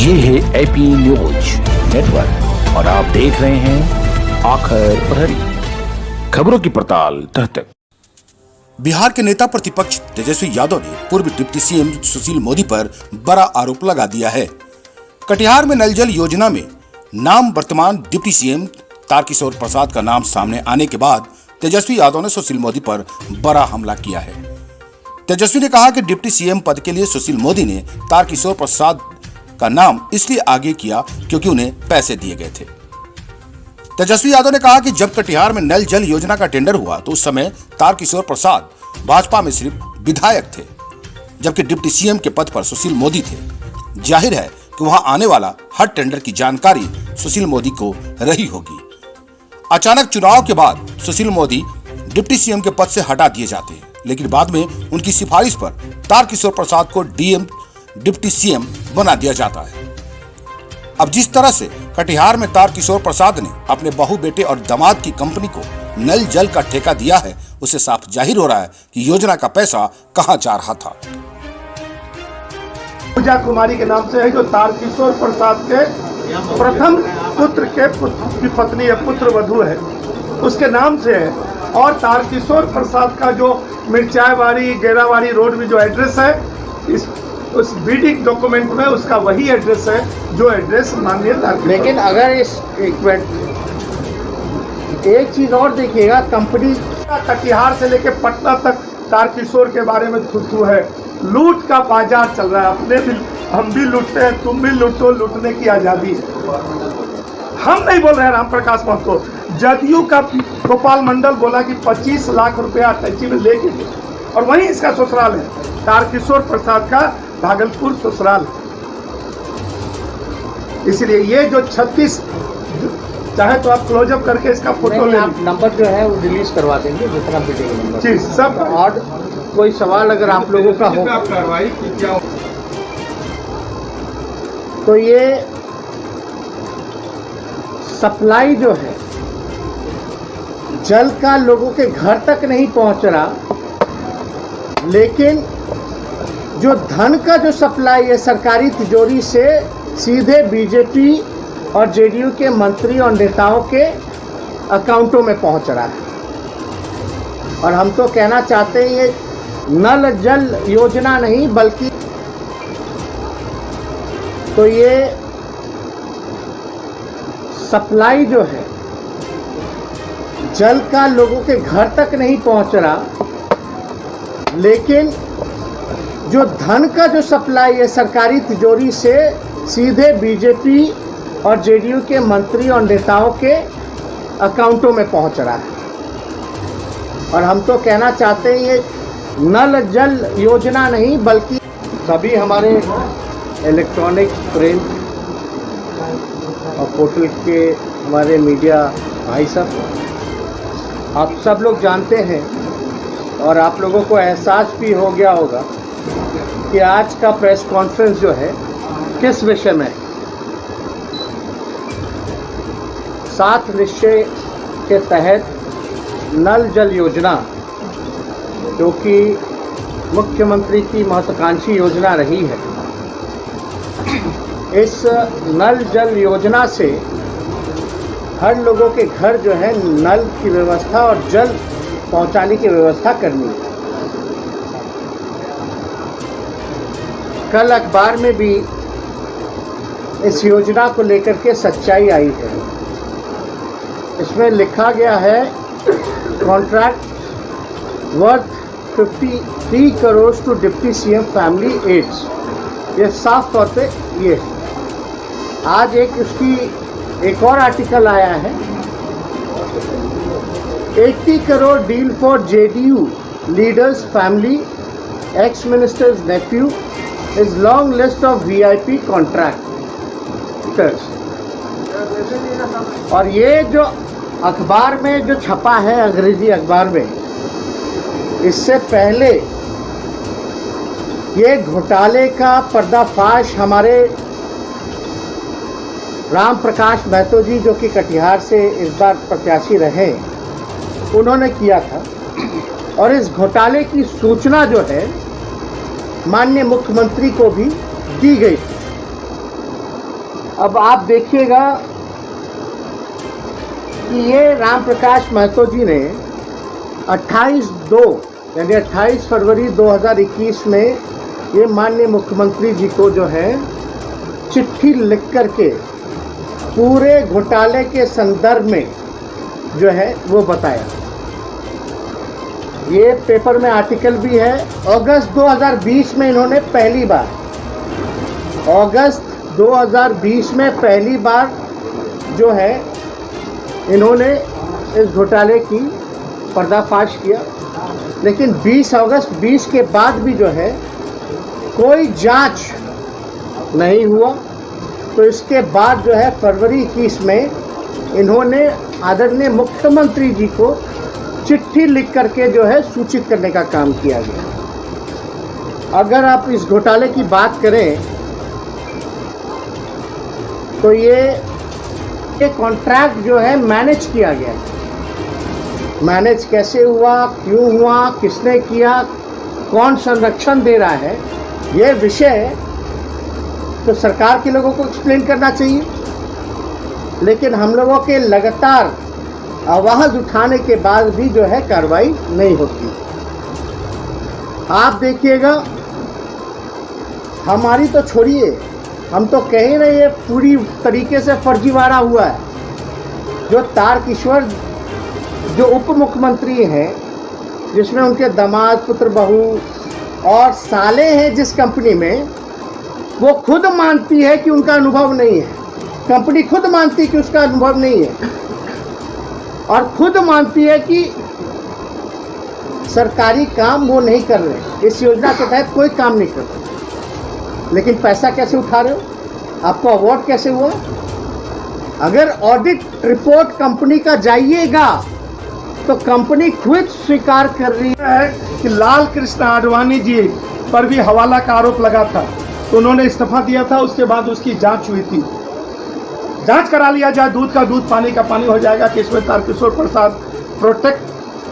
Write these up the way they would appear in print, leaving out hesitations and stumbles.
ये है AP news network और आप देख रहे हैं आखिर प्रहरी, खबरों की पड़ताल तह तक। बिहार के नेता प्रतिपक्ष तेजस्वी यादव ने पूर्व डिप्टी सीएम सुशील मोदी पर बड़ा आरोप लगा दिया है। कटिहार में नल जल योजना में नाम वर्तमान डिप्टी सीएम तारकिशोर प्रसाद का नाम सामने आने के बाद तेजस्वी यादव ने सुशील मोदी पर बड़ा हमला किया है। तेजस्वी ने कहा कि डिप्टी सीएम पद के लिए सुशील मोदी ने तारकिशोर प्रसाद का नाम इसलिए आगे किया क्योंकि उन्हें पैसे दिए गए थे। तेजस्वी यादव ने कहा कि जब कटिहार में नल जल योजना का टेंडर हुआ तो उस समय तारकिशोर प्रसाद भाजपा में सिर्फ विधायक थे, जबकि डिप्टी सीएम के पद पर सुशील मोदी थे। जाहिर है कि वहां आने वाला हर टेंडर की जानकारी सुशील मोदी को रही होगी। अचानक चुनाव के बाद सुशील मोदी डिप्टी सीएम के पद से हटा दिए जाते हैं, लेकिन बाद में उनकी सिफारिश पर तारकिशोर प्रसाद को डीएम डिप्टी सीएम बना दिया जाता है। अब जिस तरह से कटिहार में तारकिशोर प्रसाद ने अपने बहू बेटे और दामाद की कंपनी को नल जल का ठेका दिया है, उससे साफ जाहिर हो रहा है कि योजना का पैसा कहां जा रहा था। पूजा कुमारी के नाम से है, जो तारकिशोर प्रसाद के प्रथम पुत्र की पत्नी है, पुत्र वधू है, उसके नाम से है। और तारकिशोर प्रसाद का जो मिर्चाईवाड़ी गेरावाड़ी रोड में जो एड्रेस है, उस बीडी डॉक्यूमेंट में उसका वही एड्रेस है जो एड्रेस माननीय तारकिशोर। लेकिन अगर इस एक चीज और देखिएगा, कंपनी कटिहार से लेके पटना तक तारकिशोर के बारे में थू है। लूट का बाजार चल रहा है, अपने भी हम भी लूटते हैं, तुम भी लूटो, लूटने की आजादी है। हम नहीं बोल रहे हैं राम प्रकाश महतो, जदयू का गोपाल मंडल बोला कि 25 लाख रुपया अटैची में लेके, और वहीं इसका ससुराल है। तारकिशोर प्रसाद का भागलपुर ससुराल। इसलिए ये जो 36, चाहे तो आप क्लोजअप करके इसका फोटो ले, आप नंबर जो है वो रिलीज करवा देंगे, जितना बिटेगा नंबर जी सब। और कोई सवाल अगर आप लोगों का हो तो ये सप्लाई जो है जल का लोगों के घर तक नहीं पहुंच रहा, लेकिन जो धन का जो सप्लाई है सरकारी तिजोरी से सीधे बीजेपी और जेडीयू के मंत्री और नेताओं के अकाउंटों में पहुंच रहा है। और हम तो कहना चाहते हैं ये नल जल योजना नहीं, बल्कि तो ये सप्लाई जो है जल का लोगों के घर तक नहीं पहुंच रहा, लेकिन जो धन का जो सप्लाई है सरकारी तिजोरी से सीधे बीजेपी और जेडीयू के मंत्री और नेताओं के अकाउंटों में पहुंच रहा है। और हम तो कहना चाहते हैं ये नल जल योजना नहीं, बल्कि सभी हमारे इलेक्ट्रॉनिक, प्रिंट और पोर्टल के हमारे मीडिया भाई साहब, आप सब लोग जानते हैं और आप लोगों को एहसास भी हो गया होगा कि आज का प्रेस कॉन्फ्रेंस जो है किस विषय में। 7 निश्चय के तहत नल जल योजना, जो कि मुख्यमंत्री की महत्वाकांक्षी योजना रही है, इस नल जल योजना से हर लोगों के घर जो है नल की व्यवस्था और जल पहुंचाने की व्यवस्था करनी है। कल अखबार में भी इस योजना को लेकर के सच्चाई आई है। इसमें लिखा गया है contract worth 53 crore to deputy CM family aides. ये साफ तौर पे ये है। आज एक और आर्टिकल आया है, 80 crore deal for JDU leaders family, ex ministers nephew, is long list of VIP contractors. और ये जो अखबार में जो छपा है, अंग्रेजी अखबार में, इससे पहले ये घोटाले का पर्दाफाश हमारे राम प्रकाश महतो जी, जो कि कटिहार से इस बार प्रत्याशी रहे, उन्होंने किया था। और इस घोटाले की सूचना जो है माननीय मुख्यमंत्री को भी दी गई थी। अब आप देखिएगा कि ये राम प्रकाश महतो जी ने 28/2 यानी 28 फरवरी 2021 में ये माननीय मुख्यमंत्री जी को जो है चिट्ठी लिख करके पूरे घोटाले के संदर्भ में जो है वो बताया। ये पेपर में आर्टिकल भी है। अगस्त 2020 में इन्होंने पहली बार, अगस्त 2020 में पहली बार जो है इन्होंने इस घोटाले की पर्दाफाश किया, लेकिन 20 अगस्त 20 के बाद भी जो है कोई जांच नहीं हुआ। तो इसके बाद जो है फरवरी 21 में इन्होंने आदरणीय मुख्यमंत्री जी को चिट्ठी लिख करके जो है सूचित करने का काम किया गया। अगर आप इस घोटाले की बात करें तो ये कॉन्ट्रैक्ट जो है मैनेज किया गया। मैनेज कैसे हुआ, क्यों हुआ, किसने किया, कौन संरक्षण दे रहा है, ये विषय तो सरकार के लोगों को एक्सप्लेन करना चाहिए। लेकिन हम लोगों के लगातार आवाज़ उठाने के बाद भी जो है कार्रवाई नहीं होती। आप देखिएगा, हमारी तो छोड़िए, हम तो कह ही रहे, ये पूरी तरीके से फर्जीवाड़ा हुआ है। जो तारकिशोर जो उप मुख्यमंत्री हैं, जिसमें उनके दामाद, पुत्र, बहू और साले हैं जिस कंपनी में, वो खुद मानती है कि उनका अनुभव नहीं है। कंपनी खुद मानती है कि उसका अनुभव नहीं है और खुद मानती है कि सरकारी काम वो नहीं कर रहे, इस योजना के तहत कोई काम नहीं कर रहे। लेकिन पैसा कैसे उठा रहे हो, आपको अवार्ड कैसे हुआ? अगर ऑडिट रिपोर्ट कंपनी का जाइएगा तो कंपनी खुद स्वीकार कर रही है कि लाल कृष्ण आडवाणी जी पर भी हवाला का आरोप लगा था, तो उन्होंने इस्तीफा दिया था। उसके बाद उसकी जांच हुई थी। जांच करा लिया जाए, दूध का दूध पानी का पानी हो जाएगा कि इसमें तारकिशोर प्रसाद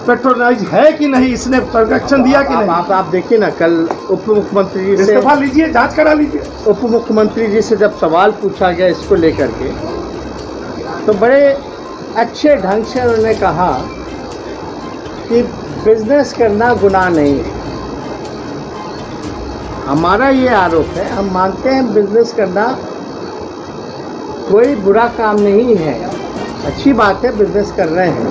पेट्रोनाइज है कि नहीं, इसने संरक्षण दिया कि नहीं। आप देखिए ना, कल उप मुख्यमंत्री जी से इस्तीफा लीजिए, जांच करा लीजिए। उप मुख्यमंत्री जी से जब सवाल पूछा गया इसको लेकर के, तो बड़े अच्छे ढंग से उन्होंने कहा कि बिजनेस करना गुनाह नहीं है। हमारा ये आरोप है, हम मानते हैं बिजनेस करना कोई बुरा काम नहीं है, अच्छी बात है, बिजनेस कर रहे हैं।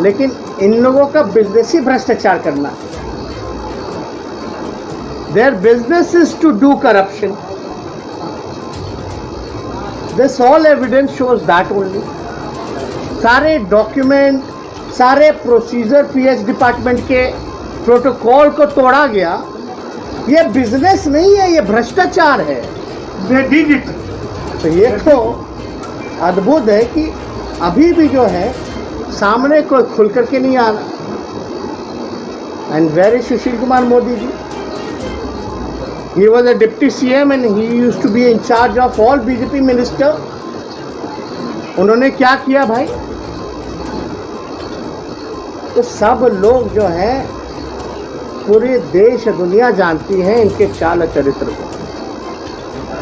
लेकिन इन लोगों का बिजनेस ही भ्रष्टाचार करना। Their business is to do corruption. This all evidence shows that only. सारे डॉक्यूमेंट, सारे प्रोसीजर पीएच डिपार्टमेंट के प्रोटोकॉल को तोड़ा गया। ये बिजनेस नहीं है, ये भ्रष्टाचार है। तो ये तो अद्भुत है कि अभी भी जो है सामने कोई खुल करके नहीं आ रहा। And where is Sushil Kumar Modi ji? He was a deputy CM and he used to be in charge of all BJP minister. उन्होंने क्या किया भाई? तो सब लोग जो है पूरे देश दुनिया जानती है इनके चाल चरित्र को।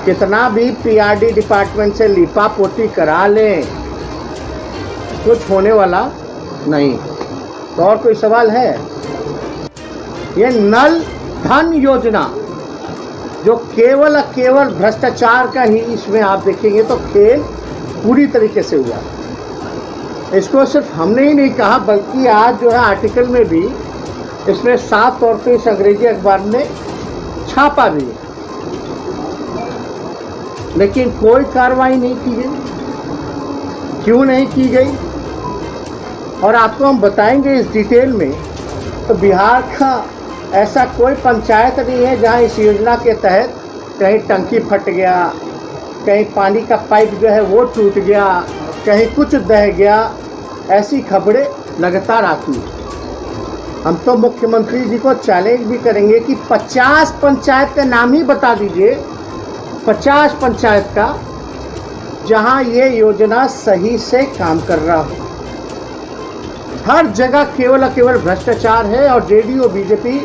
कितना भी पीआरडी डिपार्टमेंट से लिपा पोती करा लें, कुछ होने वाला नहीं। तो और कोई सवाल है? ये नल धन योजना जो केवल भ्रष्टाचार का ही, इसमें आप देखेंगे तो खेल पूरी तरीके से हुआ। इसको सिर्फ हमने ही नहीं कहा, बल्कि आज जो है आर्टिकल में भी इसमें साफ तौर पे इस अंग्रेजी अखबार ने छापा भी है। लेकिन कोई कार्रवाई नहीं की गई। क्यों नहीं की गई? और आपको हम बताएंगे इस डिटेल में। तो बिहार का ऐसा कोई पंचायत नहीं है जहां इस योजना के तहत कहीं टंकी फट गया, कहीं पानी का पाइप जो है वो टूट गया, कहीं कुछ दह गया। ऐसी खबरें लगातार आती हैं। हम तो मुख्यमंत्री जी को चैलेंज भी करेंगे कि 50 पंचायत का नाम ही बता दीजिए, 50 पंचायत का, जहां ये योजना सही से काम कर रहा हो। हर जगह केवल भ्रष्टाचार है और जेडीयू बीजेपी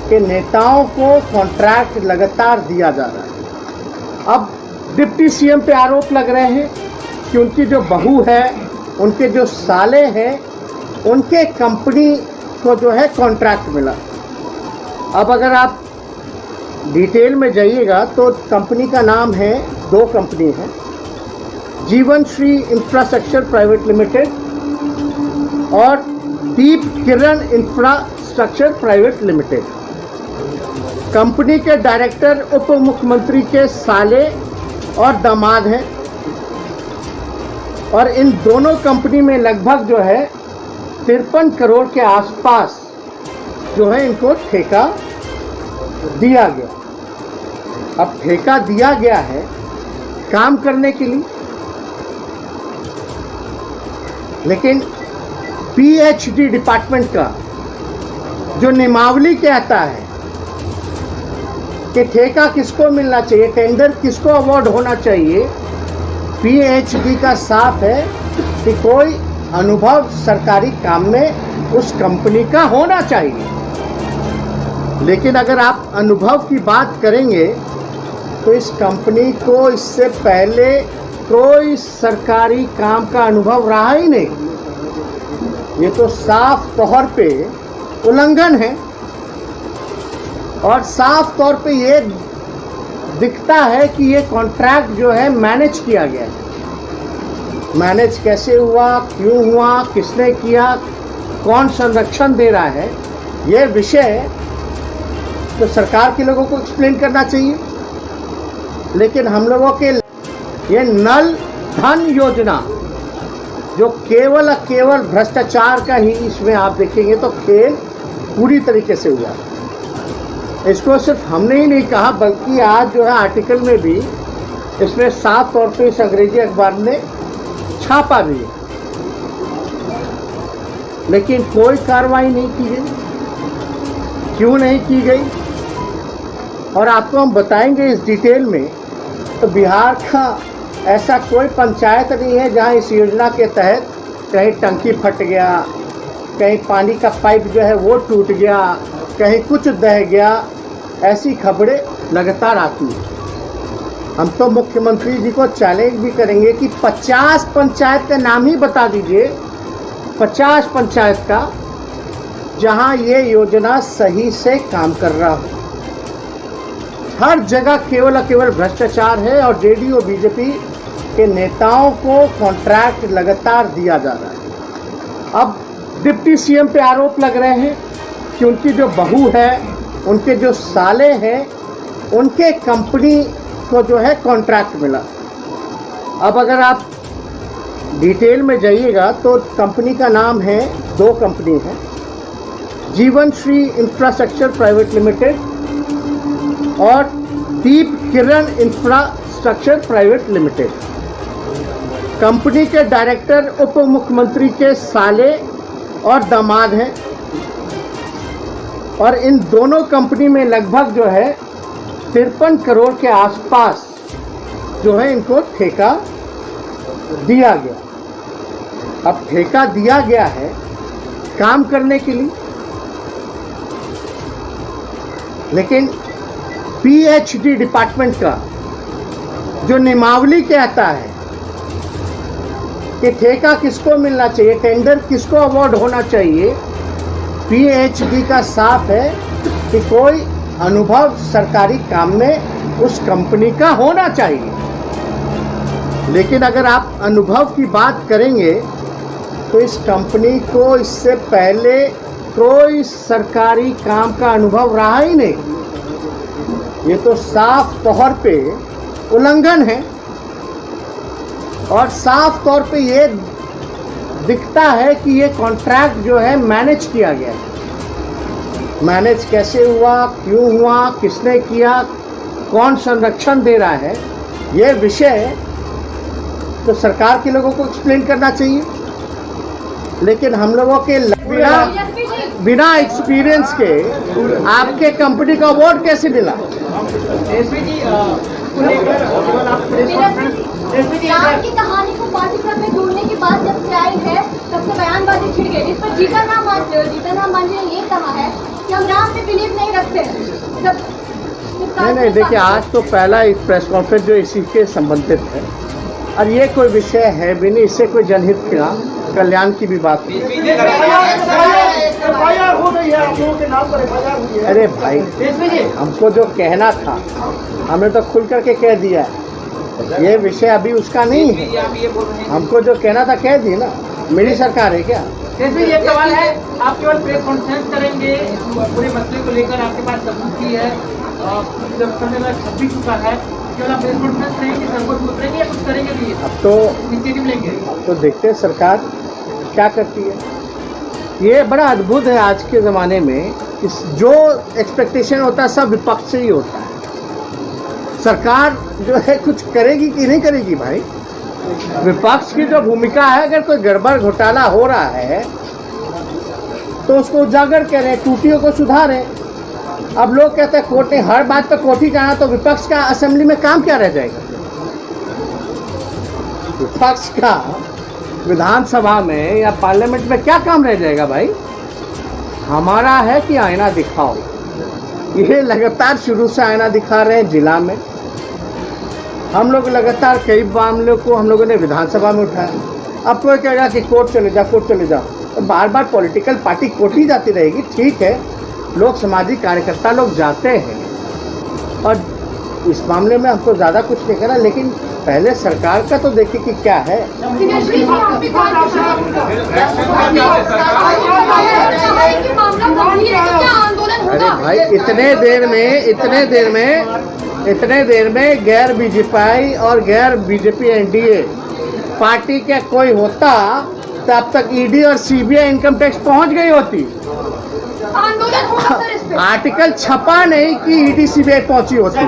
के नेताओं को कॉन्ट्रैक्ट लगातार दिया जा रहा है। अब डिप्टी सीएम पे आरोप लग रहे हैं कि उनकी जो बहू है, उनके जो साले हैं, उनके कंपनी को जो है कॉन्ट्रैक्ट मिला। अब अगर आप डिटेल में जाइएगा तो कंपनी का नाम है, 2 कंपनी है, जीवन श्री इंफ्रास्ट्रक्चर प्राइवेट लिमिटेड और दीप किरण इंफ्रास्ट्रक्चर प्राइवेट लिमिटेड। कंपनी के डायरेक्टर उप मुख्यमंत्री के साले और दामाद हैं और इन दोनों कंपनी में लगभग जो है 53 करोड़ के आसपास जो है इनको ठेका दिया गया। अब ठेका दिया गया है काम करने के लिए, लेकिन पीएचडी डिपार्टमेंट का जो नियमावली कहता है कि ठेका किसको मिलना चाहिए, टेंडर किसको अवार्ड होना चाहिए, पीएचडी का साफ है कि कोई अनुभव सरकारी काम में उस कंपनी का होना चाहिए। लेकिन अगर आप अनुभव की बात करेंगे तो इस कंपनी को इससे पहले कोई सरकारी काम का अनुभव रहा ही नहीं। ये तो साफ तौर पे उल्लंघन है और साफ तौर पे ये दिखता है कि ये कॉन्ट्रैक्ट जो है मैनेज किया गया है। मैनेज कैसे हुआ, क्यों हुआ, किसने किया, कौन संरक्षण दे रहा है, ये विषय तो सरकार के लोगों को एक्सप्लेन करना चाहिए। लेकिन हम लोगों के ये नल धन योजना जो केवल भ्रष्टाचार का ही, इसमें आप देखेंगे तो खेल पूरी तरीके से हुआ। इसको सिर्फ हमने ही नहीं कहा बल्कि आज जो है आर्टिकल में भी इसमें साफ तौर पे इस अंग्रेजी अखबार ने छापा भी है, लेकिन कोई कार्रवाई नहीं की गई। क्यों नहीं की गई और आपको हम बताएंगे इस डिटेल में। तो बिहार का ऐसा कोई पंचायत नहीं है जहां इस योजना के तहत कहीं टंकी फट गया, कहीं पानी का पाइप जो है वो टूट गया, कहीं कुछ दह गया। ऐसी खबरें लगातार आती हैं। हम तो मुख्यमंत्री जी को चैलेंज भी करेंगे कि 50 पंचायत का नाम ही बता दीजिए, 50 पंचायत का जहां ये योजना सही से काम कर रहा हो। हर जगह केवल भ्रष्टाचार है और जेडीयू बीजेपी के नेताओं को कॉन्ट्रैक्ट लगातार दिया जा रहा है। अब डिप्टी सीएम पे आरोप लग रहे हैं कि उनकी जो बहू है, उनके जो साले हैं, उनके कंपनी को जो है कॉन्ट्रैक्ट मिला। अब अगर आप डिटेल में जाइएगा तो कंपनी का नाम है, 2 कंपनी है, जीवन श्री इंफ्रास्ट्रक्चर प्राइवेट लिमिटेड और दीप किरण इंफ्रास्ट्रक्चर प्राइवेट लिमिटेड। कंपनी के डायरेक्टर उप मुख्यमंत्री के साले और दामाद हैं और इन दोनों कंपनी में लगभग जो है 53 करोड़ के आसपास जो है इनको ठेका दिया गया। अब ठेका दिया गया है काम करने के लिए, लेकिन पीएचडी डिपार्टमेंट का जो नियमावली कहता है कि ठेका किसको मिलना चाहिए, टेंडर किसको अवार्ड होना चाहिए, पीएचडी का साफ है कि कोई अनुभव सरकारी काम में उस कंपनी का होना चाहिए। लेकिन अगर आप अनुभव की बात करेंगे तो इस कंपनी को इससे पहले कोई सरकारी काम का अनुभव रहा ही नहीं। ये तो साफ तौर पे उल्लंघन है और साफ तौर पे ये दिखता है कि ये कॉन्ट्रैक्ट जो है मैनेज किया गया है। मैनेज कैसे हुआ, क्यों हुआ, किसने किया, कौन संरक्षण दे रहा है, ये विषय तो सरकार के लोगों को एक्सप्लेन करना चाहिए। लेकिन हम लोगों के बिना एक्सपीरियंस के आपके कंपनी का अवार्ड कैसे मिला? आपकी कहानी को पाठ्यक्रम में जोड़ने के बाद जब से आई है तब से बयानबाजी छिड़ गई, जिस पर जीतन राम मांझी ने ये कहा है कि हम राम पे बिलीव नहीं रखते हैं। जब नहीं देखिए, आज तो पहला एक प्रेस कॉन्फ्रेंस जो इसी के संबंधित है, और ये कोई विषय है भी नहीं, इससे कोई जनहित का कल्याण की भी बात नहीं। एफआईआर हो रही है, आप लोगों के नाम पर एफआईआर हुई है। अरे भाई, हमको जो कहना था हमने तो खुल करके कह दिया है, ये विषय अभी उसका नहीं है। हमको जो कहना था कह दी ना, मेरी सरकार है क्या? ये सवाल है, आप केवल प्रेस कॉन्फ्रेंस करेंगे पूरे मसले को लेकर, आपके पास सबूत भी है, जब समय छप भी चुका है, केवल आप प्रेस कॉन्फ्रेंस करेंगे, सरपंच उतरेंगे या कुछ करेंगे भी? अब तो इनिशिएटिव लेंगे। अब तो देखते हैं सरकार क्या करती है। ये बड़ा अद्भुत है आज के ज़माने में, जो एक्सपेक्टेशन होता है सब विपक्ष से ही होता है। सरकार जो है कुछ करेगी कि नहीं करेगी भाई? विपक्ष की जो भूमिका है, अगर कोई गड़बड़ घोटाला हो रहा है तो उसको उजागर करें, त्रुटियों को सुधारें। अब लोग कहते हैं कोर्ट ने हर बात पर कोर्ट ही जाना, तो विपक्ष का असेंबली में काम क्या रह जाएगा? विपक्ष का विधानसभा में या पार्लियामेंट में क्या काम रह जाएगा भाई? हमारा है कि आईना दिखाओ। ये लगातार शुरू से आईना दिखा रहे हैं जिला में। हम लोग लगातार कई मामलों को हम लोगों ने विधानसभा में उठाया। अब कोई कहेगा कि कोर्ट चले जाओ, कोर्ट चले जाओ, तो बार बार पॉलिटिकल पार्टी कोर्ट ही जाती रहेगी। ठीक है, लोग सामाजिक कार्यकर्ता लोग जाते हैं, और इस मामले में हमको ज़्यादा कुछ नहीं करना, लेकिन पहले सरकार का तो देखिए कि क्या है। अरे भाई, इतने देर में गैर बीजेपी और गैर बीजेपी एनडीए पार्टी के कोई होता तो अब तक ईडी और सीबीआई इनकम टैक्स पहुंच गई होती। आर्टिकल छपा नहीं कि ईडी सीबीआई पहुंची होती।